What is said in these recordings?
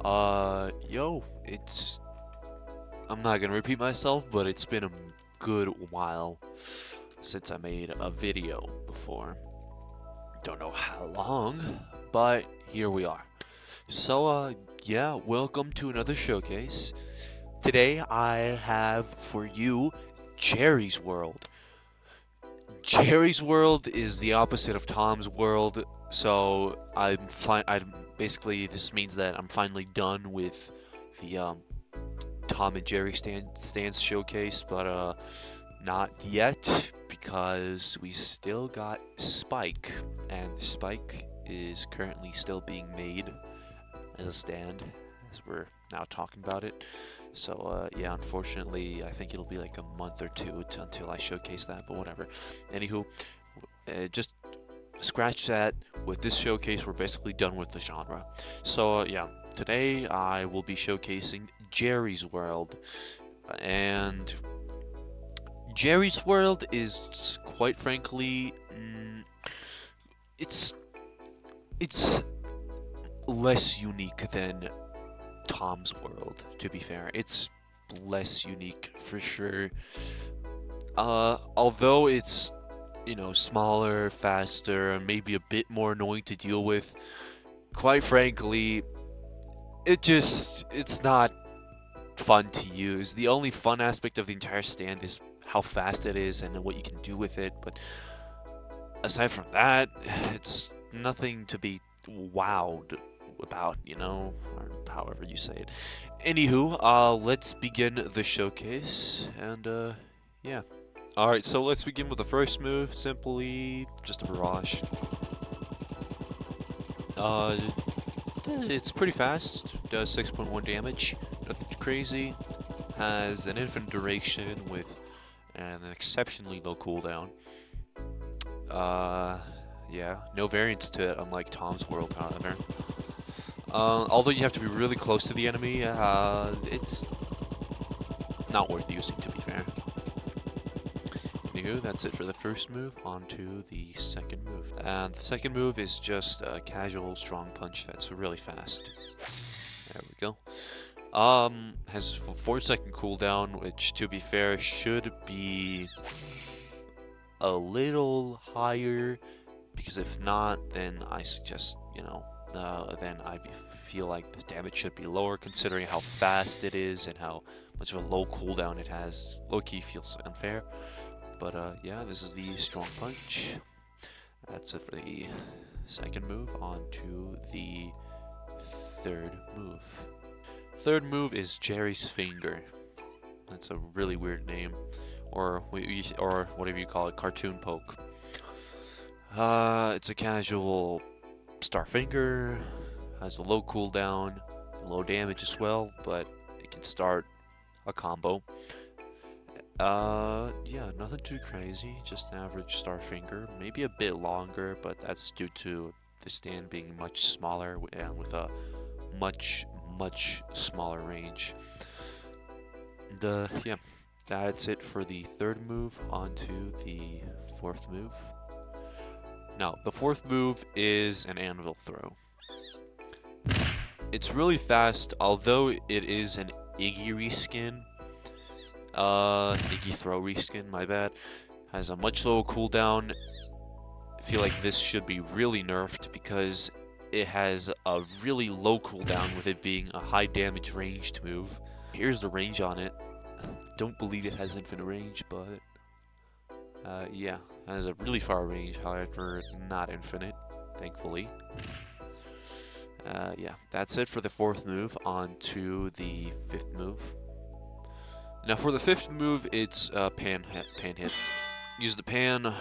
I'm not gonna repeat myself, but it's been a good while since I made a video before. Don't know how long, but here we are. So, yeah, welcome to another showcase. Today I have for you Jerry's World. Jerry's World is the opposite of Tom's World, so I'm fine. Basically, this means that I'm finally done with the Tom and Jerry stands showcase, but not yet because we still got Spike, and Spike is currently still being made as a stand as we're now talking about it. So yeah, unfortunately, I think it'll be like a month or two until I showcase that, but whatever. Anywho, just scratch that. With this showcase, we're basically done with the genre. So yeah, today I will be showcasing Jerry's World, and Jerry's World is quite frankly, it's less unique than Tom's World, to be fair. It's less unique for sure. Although it's, smaller, faster, and maybe a bit more annoying to deal with, quite frankly, it's not fun to use. The only fun aspect of the entire stand is how fast it is and what you can do with it, but aside from that, it's nothing to be wowed about, or however you say it. Anywho, let's begin the showcase, and yeah. Alright, so let's begin with the first move, simply just a barrage. It's pretty fast, does 6.1 damage, nothing too crazy, has an infinite duration with an exceptionally low cooldown. Yeah, no variance to it, unlike Tom's World, however. Although you have to be really close to the enemy, it's not worth using, to be fair. Anywho, that's it for the first move. On to the second move. And the second move is just a casual strong punch that's really fast. There we go. Has a 4-second cooldown, which, to be fair, should be a little higher, because if not, then I suggest, then I feel like the damage should be lower, considering how fast it is and how much of a low cooldown it has. Low-key feels unfair. But yeah, this is the strong punch. That's it for the second move. On to the third move. Third move is Jerry's Finger. That's a really weird name, or whatever you call it, cartoon poke. It's a casual star finger. Has a low cooldown, low damage as well, but it can start a combo. Yeah, nothing too crazy, just an average star finger, maybe a bit longer, but that's due to the stand being much smaller and with a much smaller range. Yeah, that's it for the third move. On to the fourth move. Now, the fourth move is an anvil throw. It's really fast, although it is an Iggy reskin. Iggy throw reskin, my bad. Has a much lower cooldown. I feel like this should be really nerfed because it has a really low cooldown with it being a high damage ranged move. Here's the range on it. Don't believe it has infinite range, but yeah, it has a really far range, however, not infinite, thankfully. Yeah, that's it for the fourth move. On to the fifth move. Now for the fifth move, it's pan hit. Use the pan,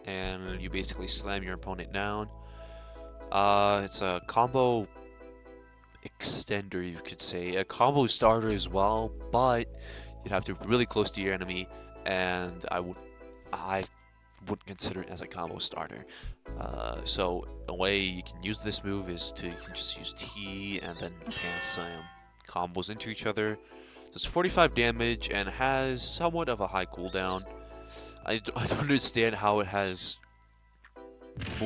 and you basically slam your opponent down. It's a combo extender, you could say. A combo starter as well, but you'd have to be really close to your enemy, and I wouldn't consider it as a combo starter. So a way you can use this move is you can just use T and then pan slam combos into each other. Does 45 damage and has somewhat of a high cooldown. I don't understand how it has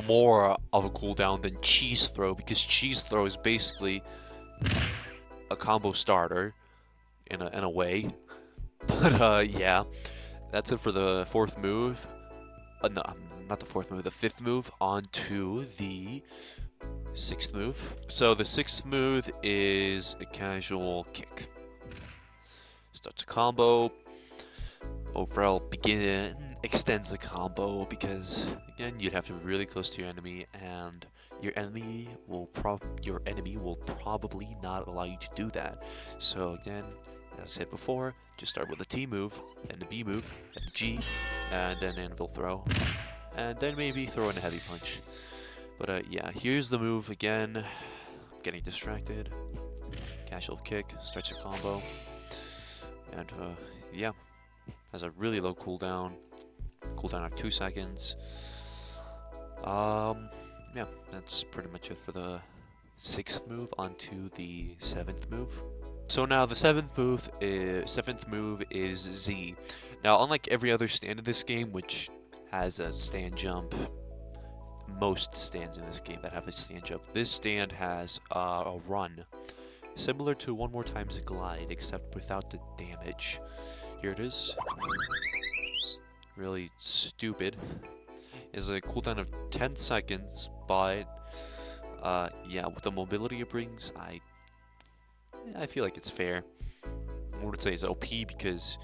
more of a cooldown than Cheese Throw, because Cheese Throw is basically a combo starter in a way. But yeah, that's it for the fourth move. No, not the fourth move, the fifth move. On to the sixth move. So the sixth move is a casual kick. Starts a combo. Overall extends the combo because again you'd have to be really close to your enemy, and your enemy will probably not allow you to do that. So again, as I said before, just start with a T move, and a B move, and a G, and then anvil throw, and then maybe throw in a heavy punch. But yeah, here's the move again. I'm getting distracted. Casual kick starts your combo, and yeah, has a really low cooldown. Cooldown of 2 seconds. Yeah, that's pretty much it for the sixth move. On to the seventh move. So now the seventh move is Z. Now, unlike every other stand in this game, which has a stand jump, most stands in this game that have a stand jump, this stand has a run, similar to One More Time's glide, except without the damage. Here it is. Really stupid. Is a cooldown of 10 seconds, but yeah, with the mobility it brings, I feel like it's fair. I would say it's OP because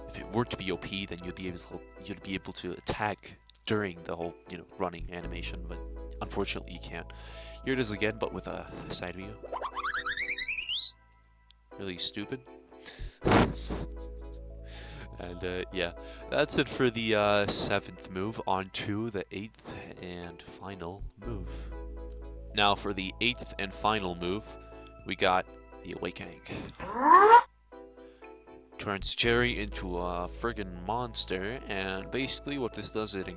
if it were to be OP, then you'd be able to attack during the whole running animation, but unfortunately you can't. Here it is again, but with a side view. Really stupid. And yeah, that's it for the seventh move. On to the eighth and final move. Now for the eighth and final move, we got the Awakening. Turns Jerry into a friggin' monster, and basically what this does is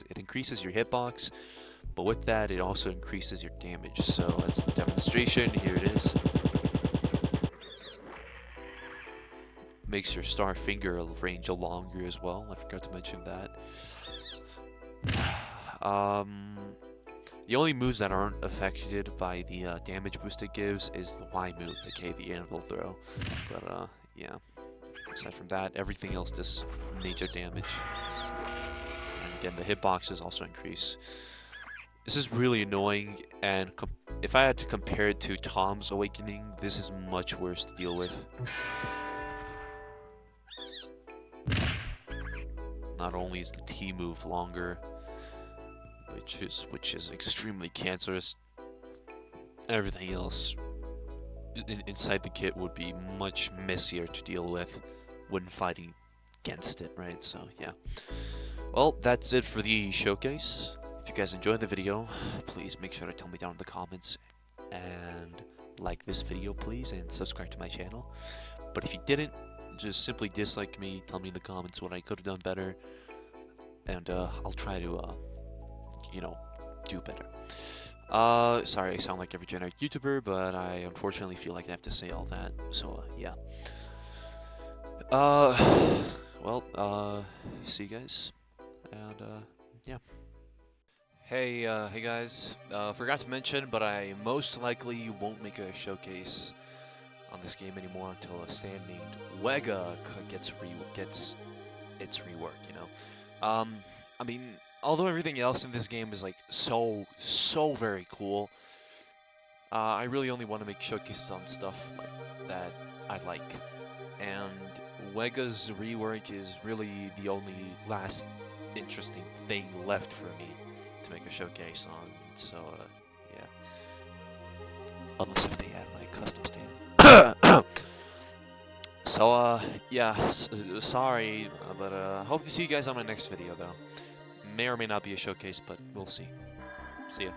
it increases your hitbox, but with that it also increases your damage. So as a demonstration, here it is. Makes your star finger range longer as well. I forgot to mention that. The only moves that aren't affected by the damage boost it gives is the Y move, aka the anvil throw. But yeah, aside from that, everything else does major damage. And again, the hitboxes also increase. This is really annoying, and if I had to compare it to Tom's Awakening, this is much worse to deal with. Not only is the T move longer, which is extremely cancerous, everything else inside the kit would be much messier to deal with when fighting against it, right? So yeah. Well, that's it for the showcase. If you guys enjoyed the video, please make sure to tell me down in the comments, and like this video please, and subscribe to my channel. But if you didn't, just simply dislike me, tell me in the comments what I could have done better, and I'll try to do better. Sorry I sound like every generic YouTuber, but I unfortunately feel like I have to say all that, so yeah. Well, see you guys, and yeah. Hey guys, forgot to mention, but I most likely won't make a showcase on this game anymore until a stand named Wega gets its rework, I mean, although everything else in this game is like so very cool, I really only want to make showcases on stuff like that I like, and Wega's rework is really the only last interesting thing left for me to make a showcase on. So yeah, unless if they add my custom stand. So yeah, sorry, but hope to see you guys on my next video though. May or may not be a showcase, but we'll see. See ya.